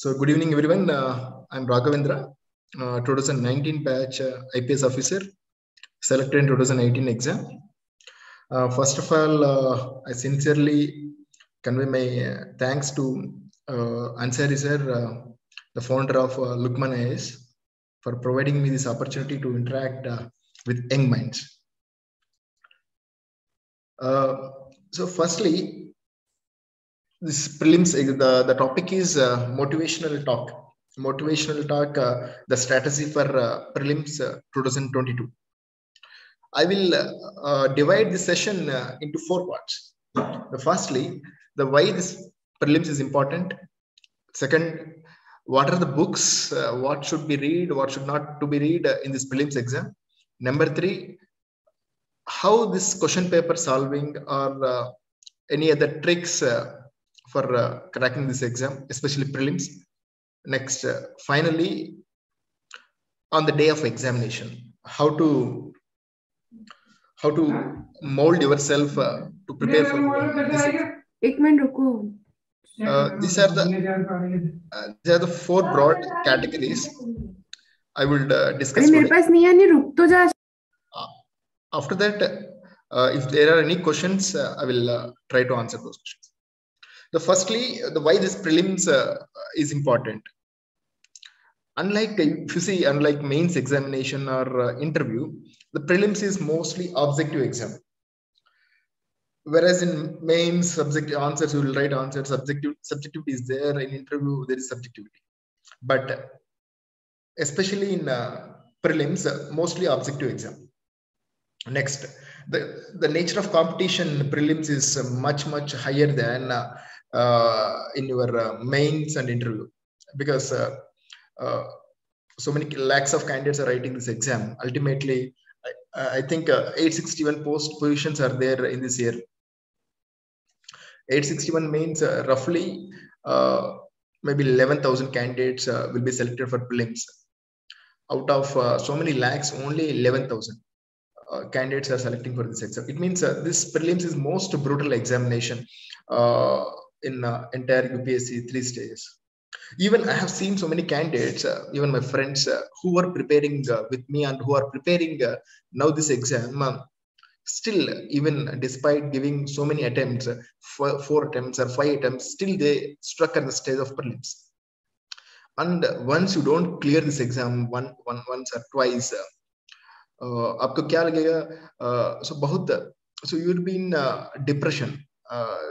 So good evening, everyone. I'm Raghavendra, 2019 batch IPS officer, selected in 2018 exam. First of all, I sincerely convey my thanks to Ansari sir, the founder of Lukmaan IAS, for providing me this opportunity to interact with young minds. So firstly, this prelims, the topic is motivational talk. Motivational talk, the strategy for prelims 2022. I will divide this session into 4 parts. Firstly, the why this prelims is important. Second, what are the books, what should be read, what should not to be read in this prelims exam. Number 3, how this question paper solving or any other tricks for cracking this exam, especially prelims. Next, finally, on the day of examination, how to mold yourself to prepare for this exam. These are the 4 broad categories I will discuss today. After that, if there are any questions, I will try to answer those questions. Firstly, the why this prelims is important. Unlike, if you see, unlike mains examination or interview, the prelims is mostly objective exam. Whereas in mains, subjective answers, you will write answers, subjectivity is there. In interview, there is subjectivity. But especially in prelims, mostly objective exam. Next, the nature of competition in prelims is much higher than in your mains and interview, because so many lakhs of candidates are writing this exam. Ultimately, I think 861 post positions are there in this year. 861 means roughly maybe 11,000 candidates will be selected for prelims. Out of so many lakhs, only 11,000 candidates are selecting for this exam. It means this prelims is most brutal examination in entire UPSC 3 stages. Even I have seen so many candidates, even my friends who are preparing with me and who are preparing now this exam, still, even despite giving so many attempts, 4 attempts or 5 attempts, still they struck at the stage of prelims. And once you don't clear this exam once or twice, आपको क्या लगेगा? So you will be in depression.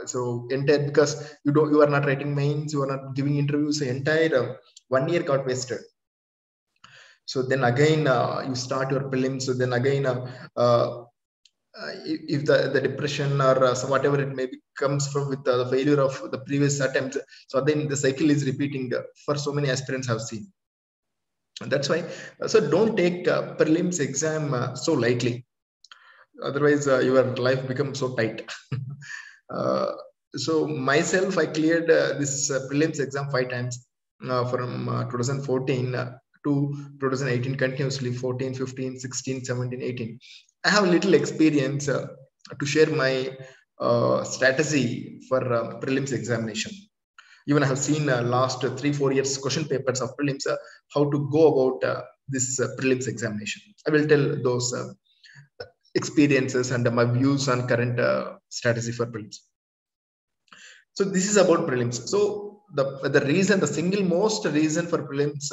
So entire, because you are not writing mains, you are not giving interviews, the entire 1 year got wasted. So then again you start your prelims. So then again if the depression or whatever it may be comes from with the failure of the previous attempts, so then the cycle is repeating for so many aspirants have seen. And that's why, so don't take prelims exam so lightly. Otherwise, your life becomes so tight. So myself, I cleared this prelims exam 5 times from 2014 to 2018 continuously, 14, 15, 16, 17, 18. I have a little experience to share my strategy for prelims examination. Even I have seen last 3-4 years question papers of prelims, how to go about this prelims examination. I will tell those experiences and my views on current strategy for prelims. So this is about prelims. So the reason, the single most reason for prelims,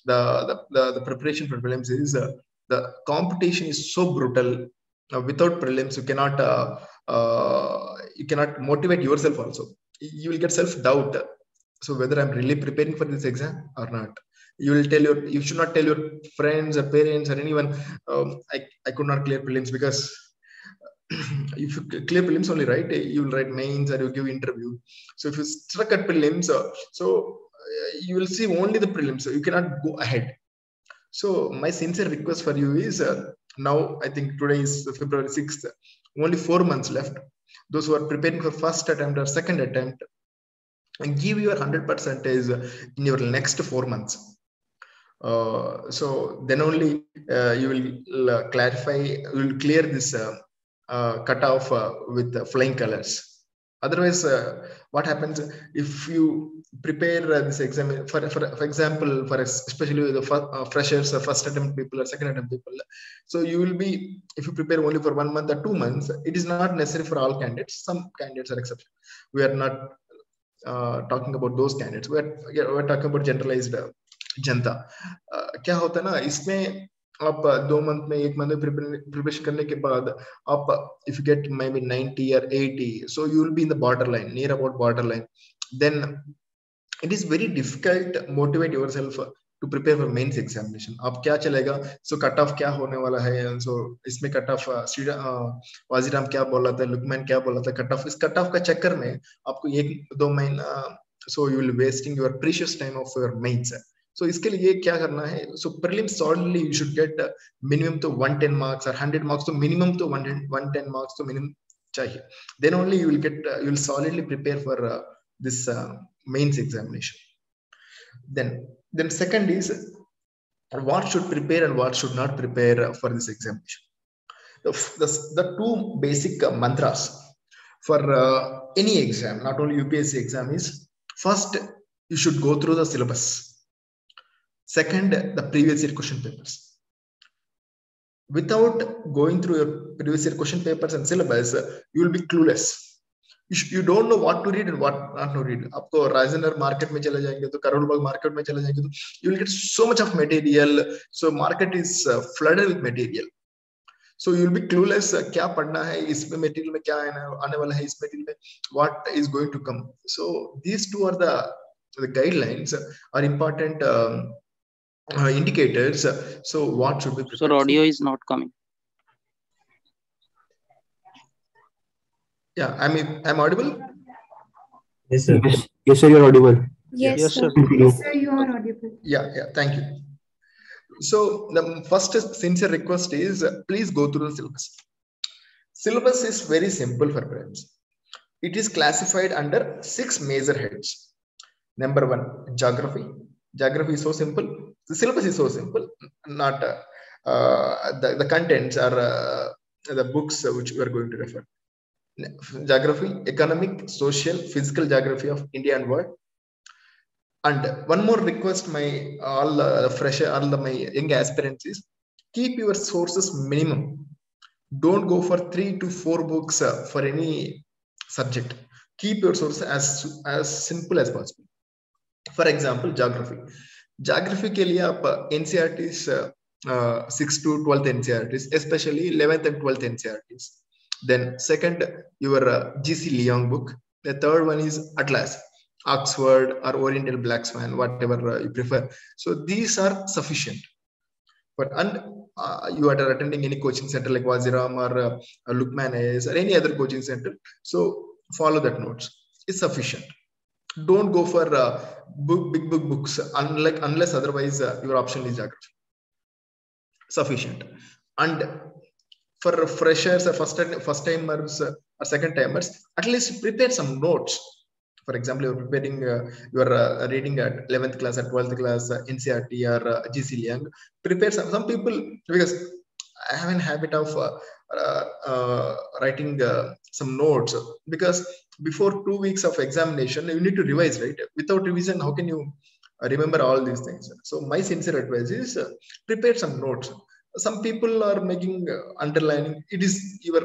the preparation for prelims is the competition is so brutal. Without prelims, you cannot motivate yourself also. You will get self-doubt. So whether I'm really preparing for this exam or not. You should not tell your friends or parents or anyone, I could not clear prelims, because if you clear prelims only, right, you will write mains or you give interview. So if you struck at prelims, so you will see only the prelims, so you cannot go ahead. So my sincere request for you is, now I think today is February 6th, only 4 months left. Those who are preparing for first attempt or second attempt, and give your 100% in your next 4 months. So then only you will clarify, you will clear this cutoff with flying colors. Otherwise, what happens if you prepare this exam for example, for especially the freshers or first attempt people or second attempt people? So you will be, if you prepare only for 1 month or 2 months, it is not necessary for all candidates. Some candidates are exception. We are not talking about those candidates. We're talking about generalized जनता. क्या होता है ना इसमें, आप 2 month में 1 month में preparation करने के बाद आप if you get maybe 90 or 80, so you will be in the borderline, near about borderline, then it is very difficult to motivate yourself to prepare for mains examination. अब क्या चलेगा, so cut off क्या होने वाला है, so इसमें cut off Vajiram क्या बोला था, लुकमान क्या बोला था, cut off, इस cut off का चक्कर में आपको 1-2 महीना, so you will wasting your precious time of your mains. So इसके लिए क्या करना है, so prelims solidly you should get minimum to 110 marks or 100 marks to minimum to 110 marks to minimum चाहिए. Then only you will get you will solidly prepare for this mains examination. Then second is what should prepare and what should not prepare for this examination. The two basic mantras for any exam, not only UPSC exam, is first you should go through the syllabus. Second, the previous year question papers. Without going through your previous year question papers and syllabus, you will be clueless. You don't know what to read and what not to read. आपको Rajinder market में चले जाएंगे तो Karol Bagh market में चले जाएंगे तो you will get so much of material. So market is flooded with material. So you will be clueless. क्या पढ़ना है, इसमें material में क्या आने वाला है, इस material में what is going to come. So these two are the guidelines are important. Indicators. So what should be prepared? Sir, audio is not coming. Yeah, I'm audible. Yes, sir. Yes, sir, you're audible. Yes, sir. Yes, sir, you are audible. Yeah, thank you. So the first sincere request is please go through the syllabus. Syllabus is very simple for prelims. It is classified under 6 major heads. Number 1, geography. Geography is so simple. The syllabus is so simple. Not the contents are the books which we are going to refer. Geography, economic, social, physical geography of India and world. And one more request, my my young aspirants is keep your sources minimum. Don't go for 3 to 4 books for any subject. Keep your sources as simple as possible. For example, geography. Geography के लिए आप NCERTs 6 to 12th NCERTs, especially 11th and 12th NCERTs. Then second, your GC Leong book. The third one is Atlas, Oxford or Oriental Black Swan, whatever you prefer. So these are sufficient. But you are attending any coaching center like Waziram or Lukmaan IAS or any other coaching center, so follow that notes. It's sufficient. Don't go for big books unless otherwise your option is geography. Sufficient. And for freshers or first timers or second timers, at least prepare some notes. For example, you're preparing you're reading at 11th class or 12th class NCERT or GC Leong. Prepare some people, because I have a habit of writing some notes, because before 2 weeks of examination you need to revise, right? Without revision, how can you remember all these things? So my sincere advice is prepare some notes. Some people are making underlining. It is your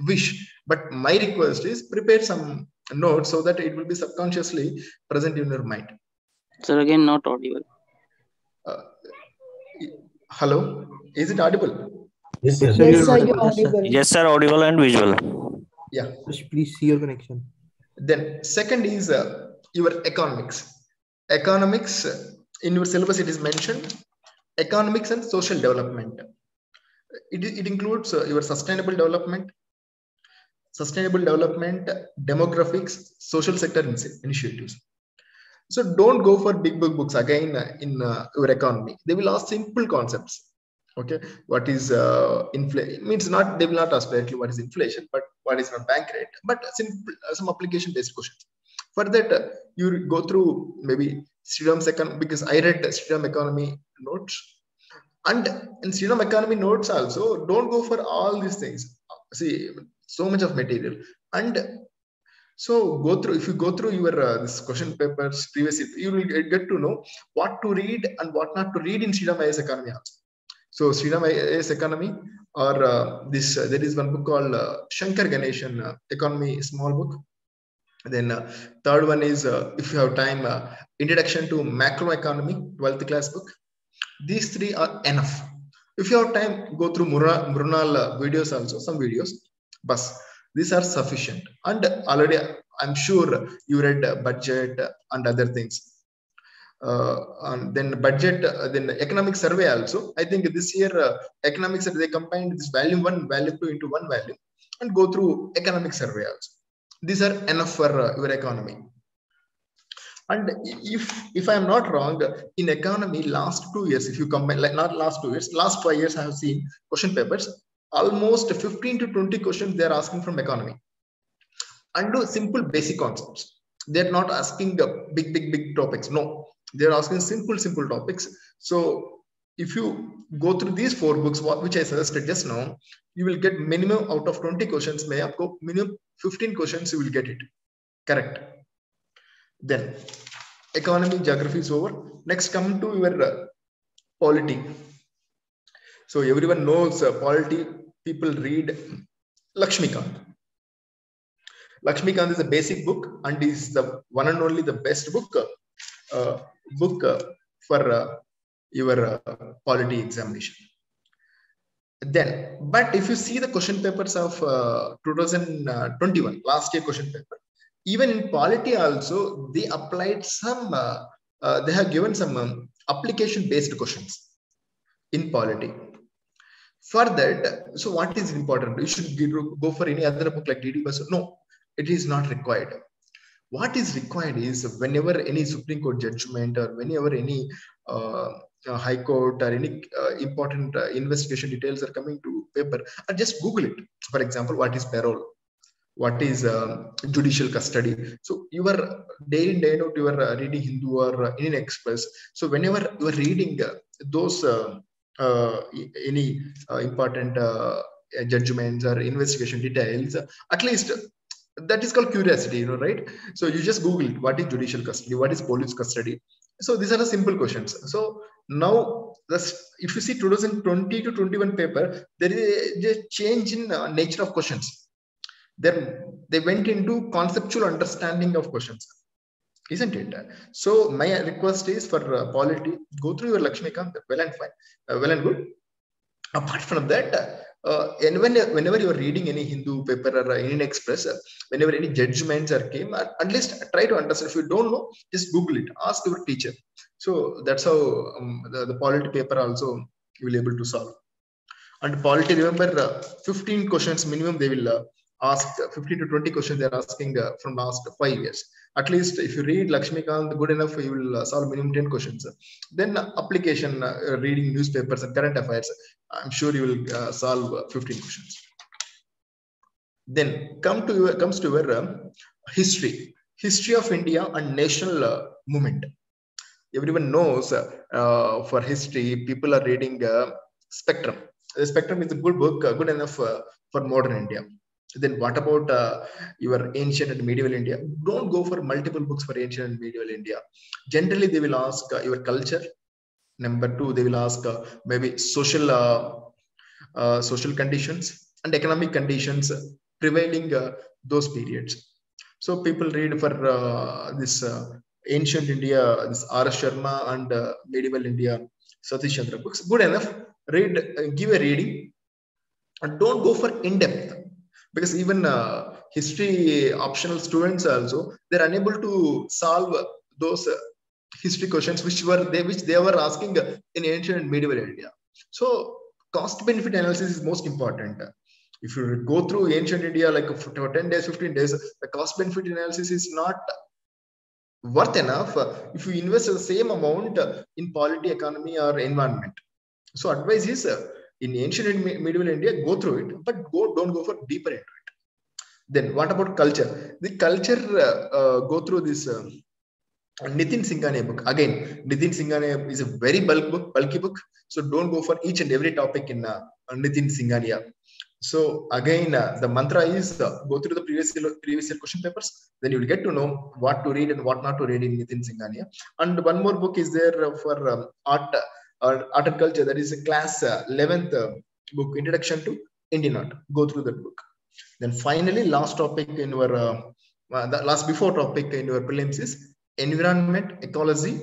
wish, but my request is prepare some notes so that it will be subconsciously present in your mind. Sir, again not audible. Hello, is it audible? Yes, sir. Yes, sir, you're audible. Yes, sir, audible and visual. Yeah. Please see your connection. Then second is your economics. Economics, in your syllabus it is mentioned, economics and social development. It includes your sustainable development, demographics, social sector initiatives. So don't go for big books again in your economy. They will ask simple concepts. Okay, what is inflation? Means not, they will not ask directly what is inflation, but what is not bank rate, but simple some application based questions. For that you go through maybe Sriram's economy, because I read Sriram economy notes, and in Sriram economy notes also don't go for all these things. See, so much of material, and So if you go through your this question papers previously, you will get to know what to read and what not to read in Sriram IAS Economy also. So Sriram IAS Economy, or there is one book called Shankar Ganeshan Economy, small book. Then third one is, if you have time, Introduction to Macroeconomy, 12th class book. These three are enough. If you have time, go through Mrunal videos also, some videos. But these are sufficient. And already, I'm sure you read budget and other things. And then budget, then economic survey also. I think this year, economics, they combined this volume 1, volume 2 into one volume and go through economic survey also. These are enough for your economy. And if I'm not wrong, in economy, last 2 years, if you combine, like not last 2 years, last 5 years, I have seen question papers, almost 15 to 20 questions they are asking from economy. And do simple basic concepts. They're not asking big topics. No, they're asking simple topics. So if you go through these 4 books, which I suggested just now, you will get minimum out of 20 questions, minimum 15 questions, you will get it. Correct. Then economy, geography is over. Next, come to your polity. So everyone knows polity. People read Lakshmikant. Lakshmikant is a basic book and is the one and only the best book for your polity examination. Then, but if you see the question papers of 2021, last year question paper, even in polity also, they applied some, they have given some application-based questions in polity. For that, so what is important? You should go for any other book like DD Bus. No, it is not required. What is required is whenever any Supreme Court judgment or whenever any High Court or any important investigation details are coming to paper, just Google it. For example, what is parole? What is judicial custody? So you are day in, day out, you are reading Hindu or Indian Express. So whenever you are reading those any important judgments or investigation details, at least that is called curiosity, right? So you just Google it. What is judicial custody? What is police custody? So these are the simple questions. So now, if you see 2020 to 21 paper, there is a change in nature of questions. Then they went into conceptual understanding of questions, isn't it? So my request is for polity, go through your Lakshmikant, well and fine, well and good. Apart from that, and whenever you are reading any Hindu paper or Indian Express, whenever any judgments are came, at least try to understand. If you don't know, just Google it, ask your teacher. So that's how the polity paper also you will be able to solve. And polity, remember, 15 questions minimum they will ask, 15 to 20 questions they are asking from last 5 years. At least if you read Lakshmikant good enough, you will solve minimum 10 questions. Then application, reading newspapers and current affairs, I'm sure you will solve 15 questions. Then comes to your history of India and national movement. Everyone knows for history, people are reading Spectrum. The Spectrum is a good book, good enough for modern India. Then what about your ancient and medieval India? Don't go for multiple books for ancient and medieval India. Generally, they will ask your culture. Number 2, they will ask maybe social conditions and economic conditions prevailing those periods. So people read for this ancient India, this R.S. Sharma, and medieval India, Satish Chandra books. Good enough. Read, give a reading, and don't go for in-depth. Because even history optional students also, they're unable to solve those history questions which they were asking in ancient and medieval India. So cost benefit analysis is most important. If you go through ancient India like for 10 days, 15 days, the cost benefit analysis is not worth enough if you invest the same amount in polity, economy, or environment. So advice is in ancient and medieval India, go through it, but don't go for deeper into it. Then what about culture? The culture, go through this Nitin Singhania book. Again, Nitin Singhania is a very bulky book. So don't go for each and every topic in Nitin Singhania. So again, the mantra is go through the previous year question papers. Then you will get to know what to read and what not to read in within Singhania. And one more book is there for art and culture. That is a class 11th book, Introduction to Indian Art. Go through that book. Then finally, last topic in your the last before topic in your prelims is environment, ecology,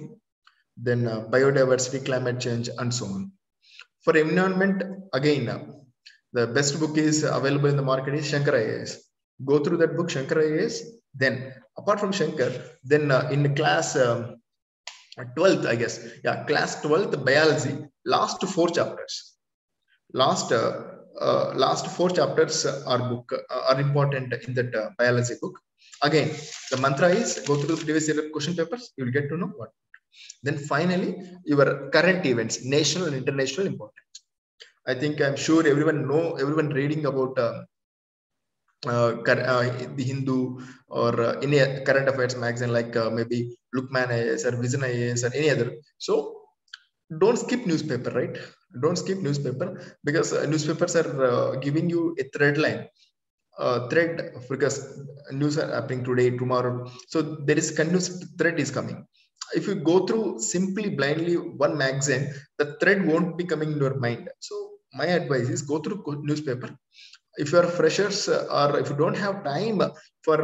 then biodiversity, climate change, and so on. For environment, again, the best book is available in the market is Shankar IAS. Go through that book, Shankar IAS. Then, apart from Shankar, then in class 12th, I guess, yeah, class 12th biology, last 4 chapters. Last 4 chapters are important in that biology book. Again, the mantra is go through the previous year question papers. You will get to know what. Then finally, your current events, national and international importance. I think I'm sure everyone reading about the Hindu or any current affairs magazine like maybe Lukmaan IAS or Vision IAS or any other. So don't skip newspaper, right? Don't skip newspaper, because newspapers are giving you a thread line. Thread, because news are happening today, tomorrow. So there is continuous thread is coming. If you go through simply blindly one magazine, the thread won't be coming in your mind. So my advice is go through newspaper. If you are freshers or if you don't have time for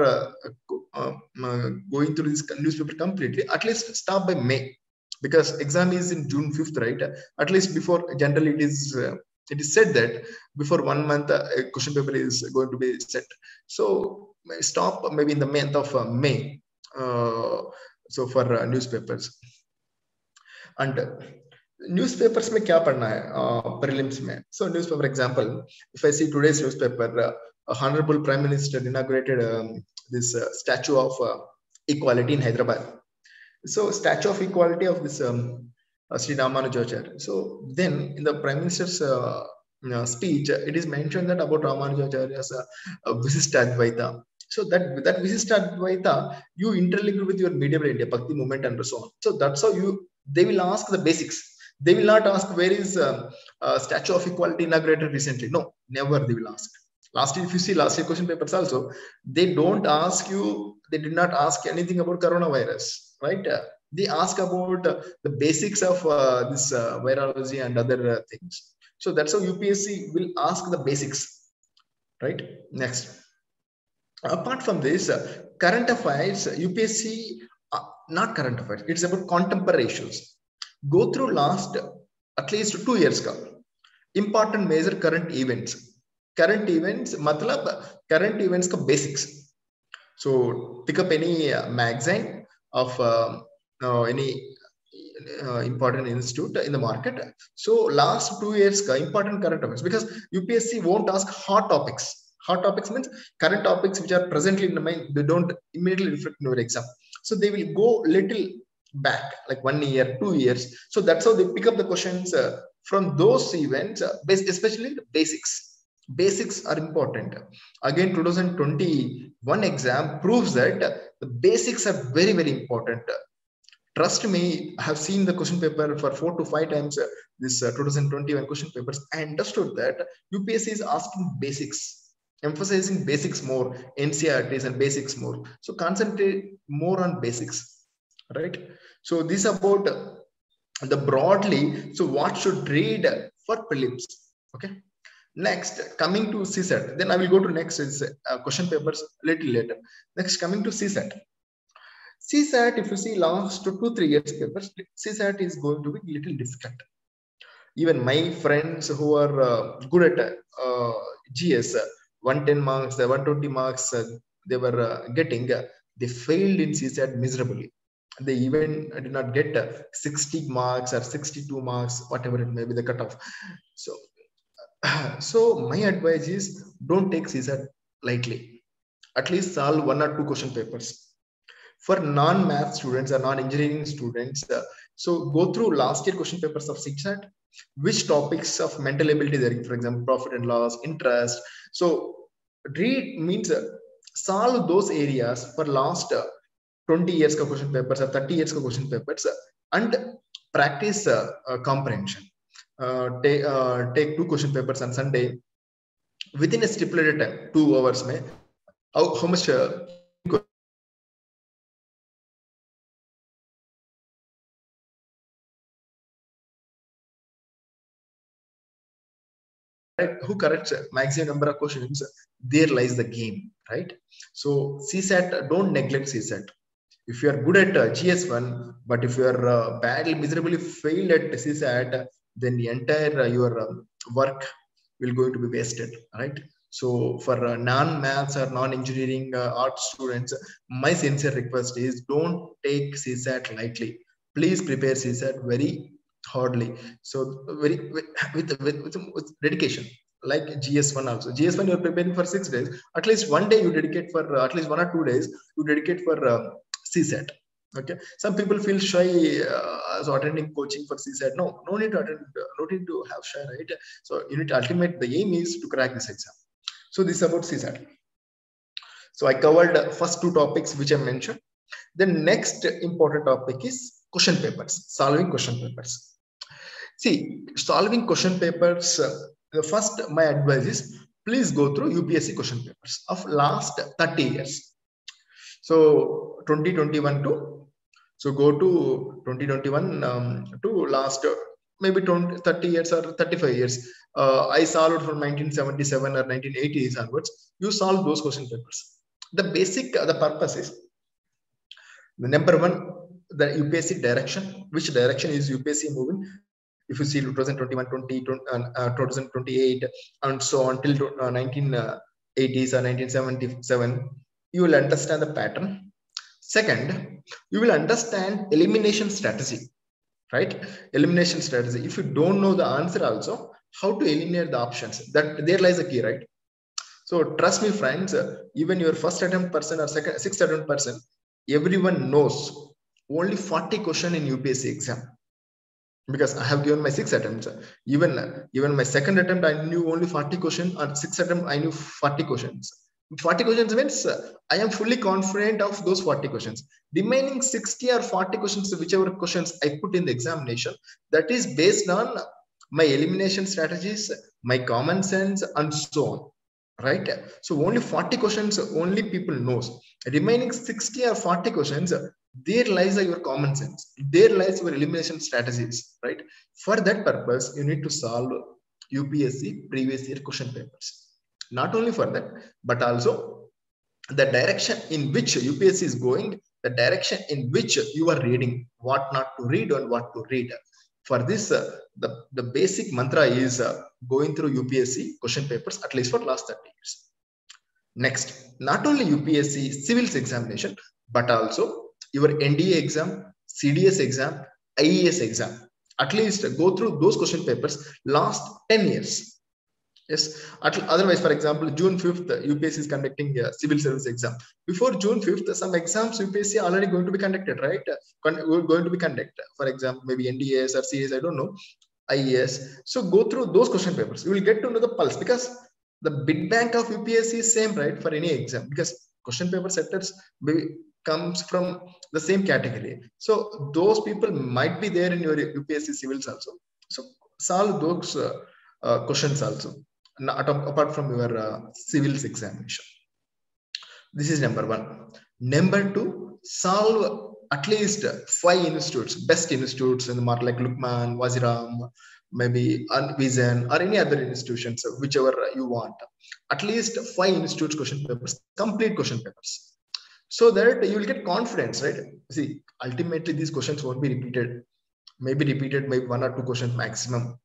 going through this newspaper completely, at least start by May, because exam is in June 5th, right? At least before, generally it is said that before 1 month a question paper is going to be set. So stop maybe in the month of May. So for newspapers. And newspapers में क्या पढ़ना है prelims में? So newspaper example, if I see today's newspaper, Honorable Prime Minister inaugurated this statue of equality in Hyderabad. So statue of equality of this Sri Ramanujacharya. So then in the Prime Minister's speech, it is mentioned that about Ramanujacharya's Visishtadvaita. So that Visishtadvaita, you interlink with your medium India, Bhakti movement and so on. So that's how they will ask the basics. They will not ask where is statue of equality inaugurated recently. No, never they will ask. Last year, if you see last year question papers also, they don't ask you, they did not ask anything about coronavirus, right? They ask about the basics of this virology and other things. So that's how UPSC will ask the basics, right? Next. Apart from this, current affairs, UPSC, not current affairs, it's about contemporary issues. Go through last at least 2 years ka important major current events. Current events matlab current events ka basics. So pick up any magazine of any important institute in the market. So last 2 years ka important current affairs, because UPSC won't ask hot topics. Hot topics means current topics which are presently in the mind, they don't immediately reflect in your exam. So they will go little back, like 1 year, 2 years. So that's how they pick up the questions from those events, especially the basics. Basics are important. Again, 2021 exam proves that the basics are very, very important. Trust me, I have seen the question paper for 4 to 5 times, this 2021 question papers. I understood that UPSC is asking basics, emphasizing basics more, NCERTs and basics more. So concentrate more on basics, right? So this about the broadly, so what should read for prelims, okay? Next, coming to CSAT, then I will go to next is question papers a little later. Next, coming to CSAT. CSAT, if you see last 2-3 years papers, CSAT is going to be a little difficult. Even my friends who are good at GS, 110 marks, 120 marks they were getting, they failed in CSAT miserably. They even did not get 60 marks or 62 marks, whatever it may be the cutoff. So my advice is don't take CSAT lightly. At least solve 1 or 2 question papers. For non-math students or non-engineering students, so go through last year question papers of CSAT. Which topics of mental ability there, for example, profit and loss, interest. So read means solve those areas for last 20 years ka question papers or 30 years ka question papers, and practice comprehension. Take 2 question papers on Sunday, within a stipulated time, 2 hours, how much who corrects maximum number of questions, there lies the game, right? So CSAT, don't neglect CSAT. If you are good at GS1, but if you are badly, miserably failed at CSAT, then the entire your work will going to be wasted, right? So for non-maths or non-engineering art students, my sincere request is don't take CSAT lightly. Please prepare CSAT very hardly. So very with dedication. Like GS1 also. GS1 you're preparing for 6 days. At least one day you dedicate for at least 1 or 2 days you dedicate for CSAT. Okay, some people feel shy so attending coaching for CSAT. No need to attend, no need to have shy, right? So you need to ultimate, the aim is to crack this exam. So this is about CSAT. So I covered first 2 topics which I mentioned. The next important topic is question papers, solving question papers. See, solving question papers, the first my advice is please go through UPSC question papers of last 30 years. So 2021 to, so go to 2021 to last maybe 30 years or 35 years. I solved from 1977 or 1980s onwards. You solve those question papers. The basic, the purpose is, the number one, the UPSC direction. Which direction is UPSC moving? If you see 2021, 2028, and so on till 1980s or 1977, you will understand the pattern. Second, you will understand elimination strategy, right? Elimination strategy. If you don't know the answer also, how to eliminate the options, that there lies the key, right? So trust me, friends, even your first attempt person or sixth attempt person, everyone knows only 40 questions in UPSC exam. Because I have given my 6 attempts. Even my second attempt, I knew only 40 questions. On 6th attempt, I knew 40 questions. 40 questions means I am fully confident of those 40 questions. Remaining 60 or 40 questions, whichever questions I put in the examination, that is based on my elimination strategies, my common sense, and so on. Right? So only 40 questions only people knows. Remaining 60 or 40 questions, there lies your common sense, there lies your elimination strategies, right? For that purpose, you need to solve UPSC previous year question papers. Not only for that, but also the direction in which UPSC is going, the direction in which you are reading, what not to read and what to read. For this, the basic mantra is going through UPSC question papers at least for last 30 years. Next, not only UPSC civils examination, but also your NDA exam, CDS exam, IAS exam. At least go through those question papers last 10 years. Yes. Otherwise, for example, June 5th, UPSC is conducting a civil service exam. Before June 5th, some exams UPSC are already going to be conducted, right? Going to be conducted. For example, maybe NDAs or CS, I don't know, IAS. So go through those question papers. You will get to know the pulse, because the bid bank of UPSC is same, right, for any exam, because question paper setters comes from the same category. So those people might be there in your UPSC civils also. So solve those questions also, apart from your civils examination. This is number one. Number two, solve at least 5 institutes, best institutes in the market, like Lukmaan, Waziram, maybe Vision, or any other institutions, whichever you want. At least 5 institutes question papers, complete question papers, so that you will get confidence, right? See, ultimately these questions won't be repeated, maybe 1 or 2 questions maximum.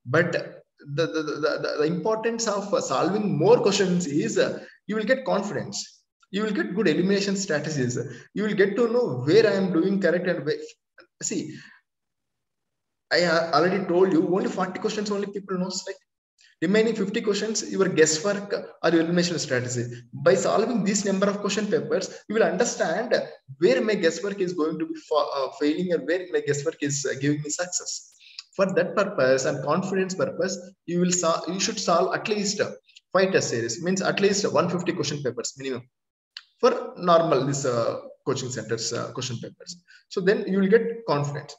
But the importance of solving more questions is you will get confidence. You will get good elimination strategies. You will get to know where I am doing correct and where. See, I already told you only 40 questions only people knows, right? Remaining 50 questions, your guesswork or your elimination strategy. By solving this number of question papers, you will understand where my guesswork is going to be failing and where my guesswork is giving me success. For that purpose and confidence purpose, you should solve at least 5 test series, means at least 150 question papers minimum for normal this coaching centers question papers. So then you will get confidence.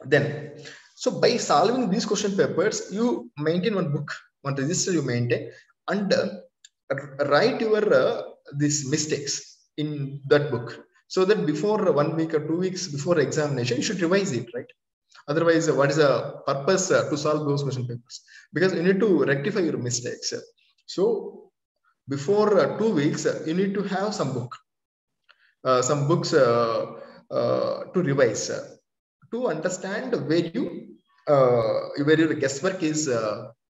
Then, so by solving these question papers, you maintain one book, one register you maintain. and write your these mistakes in that book, so that before 1 week or 2 weeks before examination, you should revise it, right? Otherwise, what is the purpose to solve those question papers? Because you need to rectify your mistakes. So before 2 weeks, you need to have some books to revise, to understand where your guesswork is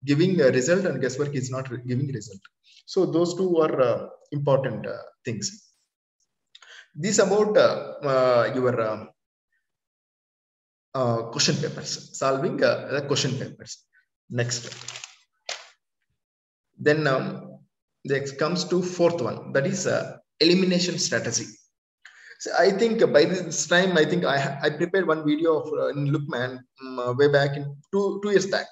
giving a result and guesswork is not giving result. So those two are important things. This about your question papers, solving the question papers. Next, then next comes to fourth one, that is elimination strategy. So I think by this time, I think I prepared one video of in Lukman way back in two years back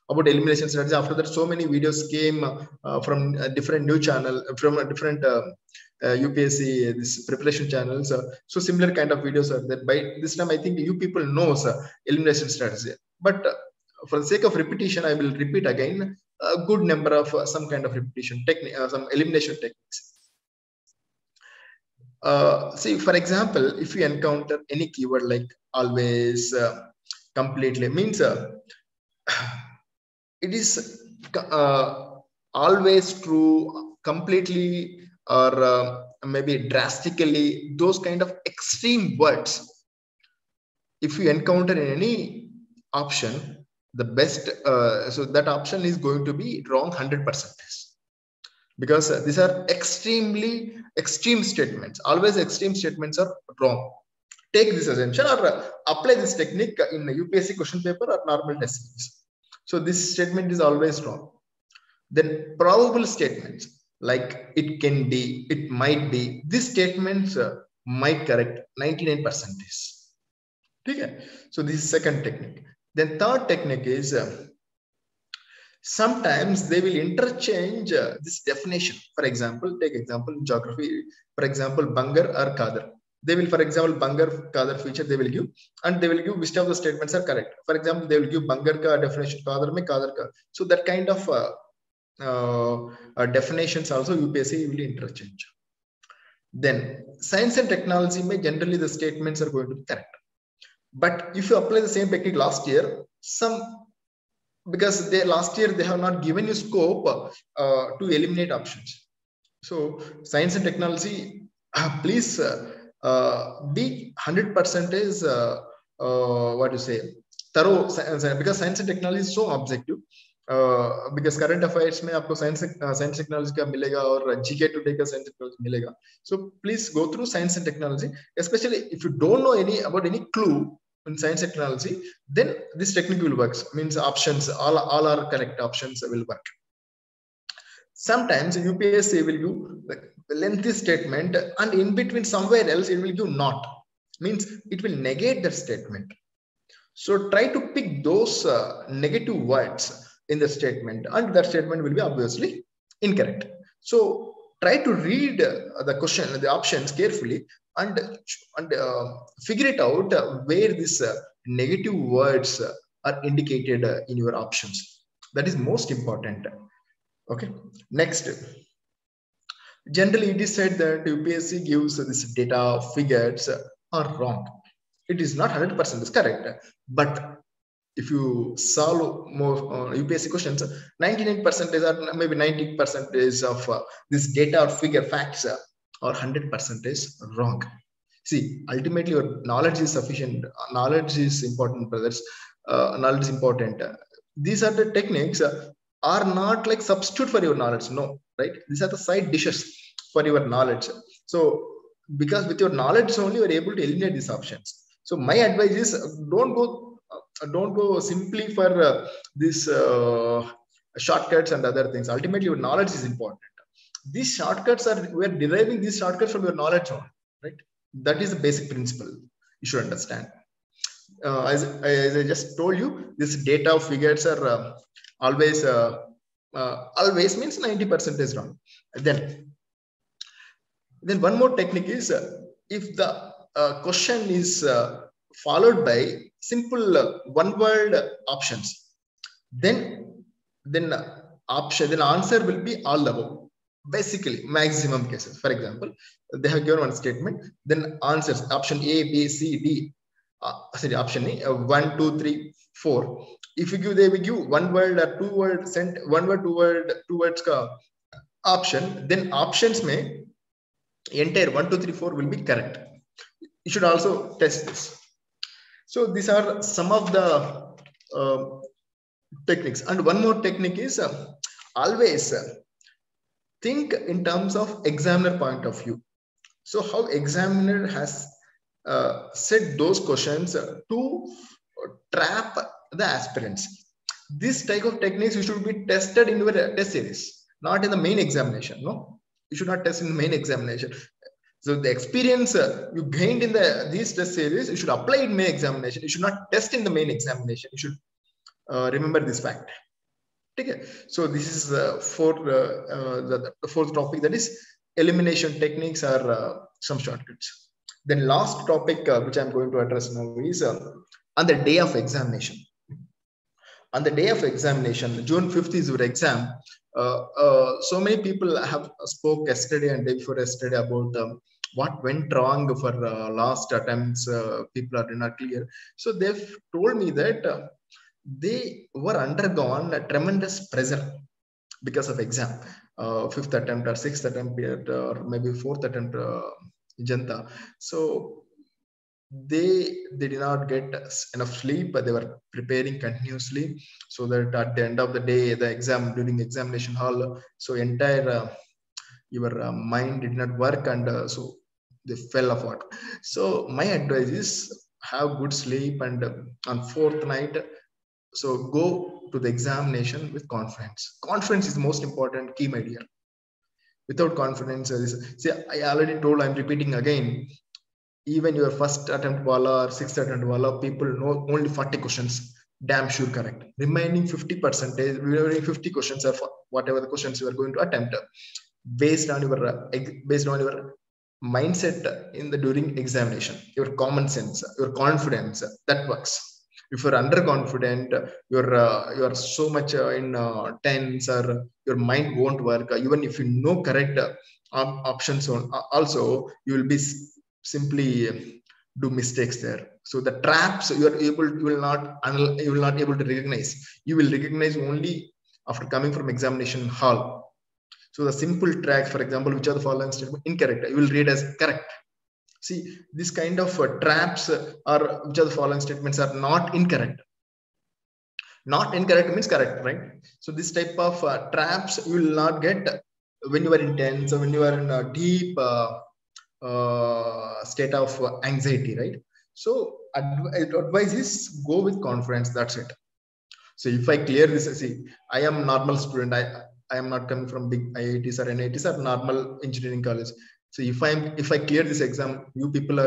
about elimination strategy. After that, so many videos came from different new channel, from different UPSC this preparation channels. So similar kind of videos are there. By this time, I think you people knows elimination strategy. But for the sake of repetition, I will repeat again a good number of some kind of repetition technique, some elimination techniques. See, for example, if you encounter any keyword like always, completely, means it is always true, completely, or maybe drastically, those kind of extreme words. If you encounter in any option, the best, so that option is going to be wrong 100%. Because these are extreme statements. Always extreme statements are wrong. Take this assumption or apply this technique in a UPSC question paper or normal test series. So this statement is always wrong. Then probable statements like it can be, it might be. These statements might correct 99%. Okay. So this is second technique. Then third technique is sometimes they will interchange this definition. For example, take example in geography. For example, Bangar or Kadar. They will, for example, Bangar Kadar feature they will give, and they will give which of the statements are correct. For example, they will give Bangar ka definition, Kadar mein Kadar ka. So that kind of definitions also UPSC will interchange. Then science and technology may generally the statements are going to be correct. But if you apply the same technique last year, because last year they have not given you scope to eliminate options. So science and technology, please be 100% is what you say, thorough, because science and technology is so objective. Because current affairs में आपको science technology का मिलेगा और GK today का science technology मिलेगा. So please go through science and technology, especially if you don't know about any clue in science technology, then this technique will work. Means options, all are correct options will work. Sometimes UPSC will give lengthy statement and in between somewhere else it will give not. Means it will negate that statement. So try to pick those negative words in the statement, and that statement will be obviously incorrect. So try to read the question, the options carefully, and figure it out where these negative words are indicated in your options. That is most important. Okay. Next, generally it is said that UPSC gives this data figures are wrong. It is not 100% is correct, but if you solve more UPSC questions, 99% or maybe 90% of this data or figure facts or 100% is wrong. See, ultimately your knowledge is sufficient. Knowledge is important, brothers. Knowledge is important. These are the techniques are not like substitute for your knowledge. No, right? These are the side dishes for your knowledge. So because with your knowledge only you are able to eliminate these options. So my advice is don't go simply for these shortcuts and other things. Ultimately your knowledge is important. These shortcuts we are deriving these shortcuts from your knowledge only, right? That is the basic principle you should understand. As I just told you, this data figures are always means 90% is wrong. Then one more technique is if the question is followed by simple one-word options, then option, then answer will be all above. Basically, maximum cases. For example, they have given one statement, then answers option A, B, C, D. Sorry, option A, 1, 2, 3, 4. If you give, they will give one word or two word, sent one word, two words ka option. Then options may entire 1, 2, 3, 4 will be correct. You should also test this. So these are some of the techniques. And one more technique is always think in terms of examiner point of view. So how examiner has set those questions to trap the aspirants. This type of techniques you should be tested in your test series, not in the main examination. No, you should not test in the main examination. So the experience you gained in these test series, you should apply in main examination. You should not test in the main examination. You should remember this fact. Okay. So this is the fourth topic, that is elimination techniques or some shortcuts. Then last topic which I'm going to address now is on the day of examination. On the day of examination, June 5th is your exam. So many people have spoke yesterday and day before yesterday about what went wrong for last attempts. People are not clear. So they've told me that they were undergone a tremendous pressure because of exam. 5th attempt or 6th attempt or maybe 4th attempt Janta. So they did not get enough sleep, but they were preparing continuously so that at the end of the day, the exam, during examination hall, so entire your mind did not work, and so they fell apart. So my advice is have good sleep, and on 4th night, so go to the examination with confidence. Confidence is the most important key, my dear. Without confidence, see, I already told, I'm repeating again, even your first attempt wala or 6th attempt wala, people know only 40 questions, damn sure correct. Remaining 50%, remaining 50 questions are whatever the questions you are going to attempt, based on your mindset in the during examination, your common sense, your confidence, that works. If you're underconfident, you're so much in tense, or your mind won't work. Even if you know correct options, also you will be simply do mistakes there. So the traps you will not able to recognize. You will recognize only after coming from examination hall. So the simple tracks, for example, which are the following statement incorrect, you will read as correct. See, this kind of traps or which are the following statements are not incorrect. Not incorrect means correct, right? So this type of traps you will not get when you are intense or when you are in a deep state of anxiety, right? So advice is go with confidence. That's it. So if I clear this, see, I am normal student. I am not coming from big IITs or NITs or normal engineering college. So if I clear this exam, you people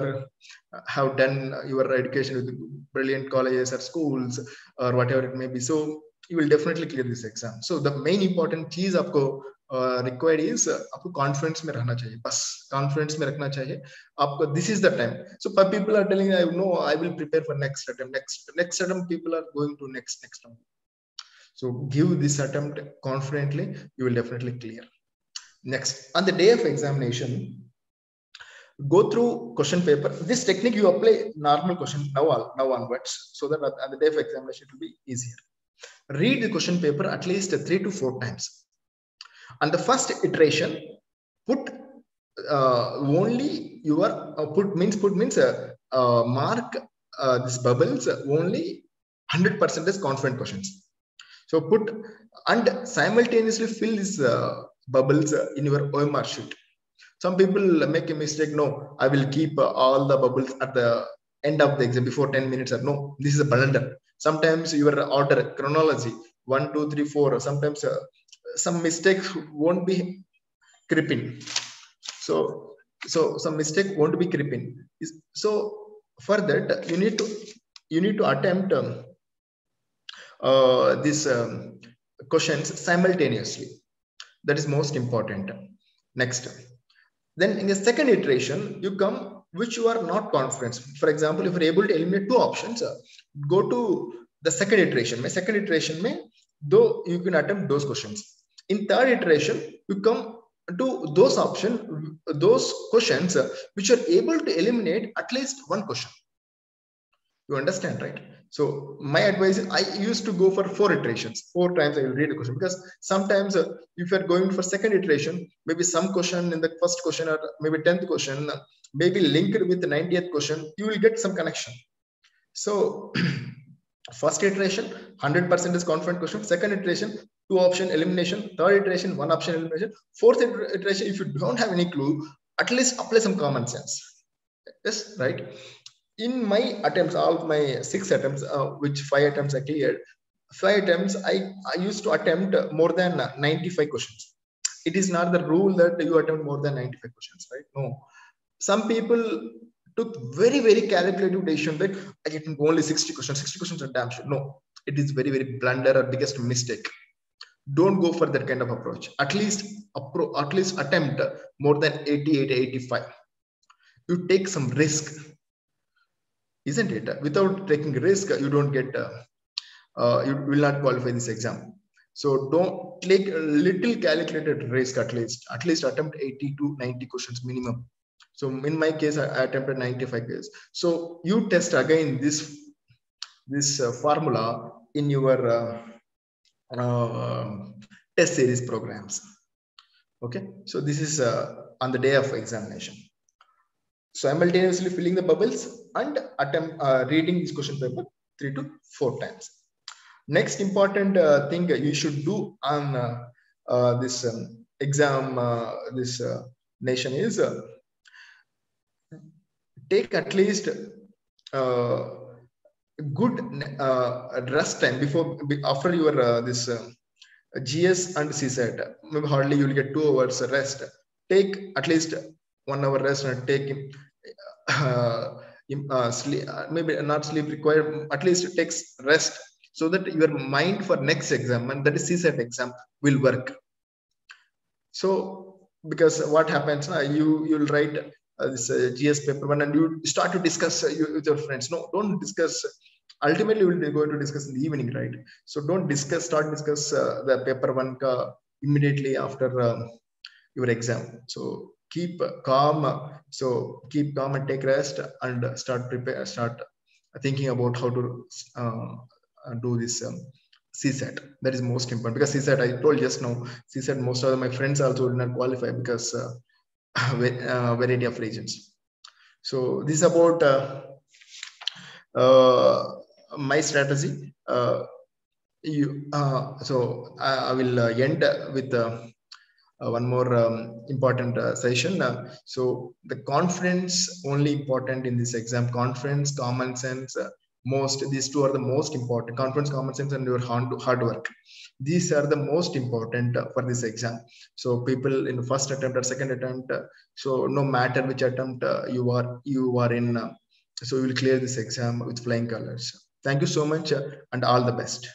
have done your education with brilliant colleges or schools or whatever it may be. So you will definitely clear this exam. So the main important cheez आपको required is आपको confidence में रहना चाहिए. बस confidence में रखना चाहिए. आपको this is the time. So people are telling I know I will prepare for next attempt. Next attempt people are going to next attempt. So give this attempt confidently. You will definitely clear. Next, on the day of examination, go through question paper. This technique you apply normal question now onwards, so that on the day of examination it will be easier. Read the question paper at least 3 to 4 times. On the first iteration, put only your mark these bubbles only 100% confident questions. So put and simultaneously fill these bubbles in your OMR sheet. Some people make a mistake. No, I will keep all the bubbles at the end of the exam before 10 minutes. No, this is a blunder. Sometimes your order chronology 1, 2, 3, 4. Sometimes some mistakes won't be creeping. So some mistake won't be creeping. So for that you need to attempt these questions simultaneously. That is most important. Next, then in the second iteration, you come which you are not confident. For example, if you're able to eliminate 2 options, go to the second iteration. My second iteration, though you can attempt those questions. In third iteration, you come to those options, those questions which are able to eliminate at least one question. You understand, right? So my advice is, I used to go for 4 iterations. 4 times I will read a question, because sometimes if you are going for second iteration, maybe some question in the first question or maybe 10th question, maybe linked with the 90th question, you will get some connection. So first iteration, 100% is confident question. Second iteration, 2 option elimination. Third iteration, 1 option elimination. Fourth iteration, if you don't have any clue, at least apply some common sense. Yes, right? In my attempts, all of my 6 attempts, which 5 attempts I cleared, 5 attempts, I used to attempt more than 95 questions. It is not the rule that you attempt more than 95 questions, right? No. Some people took very, very calculative decision that I get only 60 questions. 60 questions are damn sure. No, it is very, very blunder or biggest mistake. Don't go for that kind of approach. At least attempt more than 88, 85. You take some risk. Isn't it? Without taking risk, you don't get, you will not qualify this exam. So don't take a little calculated risk. At least attempt 80 to 90 questions minimum. So in my case, I attempted 95 questions. So you test again this formula in your test series programs. Okay. So this is on the day of examination. Simultaneously filling the bubbles and attempt reading this question paper 3 to 4 times. Next important thing you should do on this exam, this nation is take at least good rest time after your this GS and CSAT. Maybe hardly you will get 2 hours rest. Take at least 1 hour rest and take sleep, maybe not sleep required, at least it takes rest, so that your mind for next exam, and that is CSAT exam, will work. So because what happens now, you'll write this GS paper 1 and you start to discuss with your friends. No, don't discuss. Ultimately we'll be going to discuss in the evening, right? So don't start discuss the paper 1 immediately after your exam. So keep calm. So keep calm and take rest and start thinking about how to do this CSAT. That is most important, because CSAT, I told just now, CSAT most of my friends also did not qualify because variety of reasons. So this is about my strategy. So I will end with one more important session. So the confidence only important in this exam. Confidence, common sense, these 2 are the most important. Confidence, common sense, and your hard work. These are the most important for this exam. So people in the first attempt or second attempt, so no matter which attempt you are in, so you will clear this exam with flying colors. Thank you so much and all the best.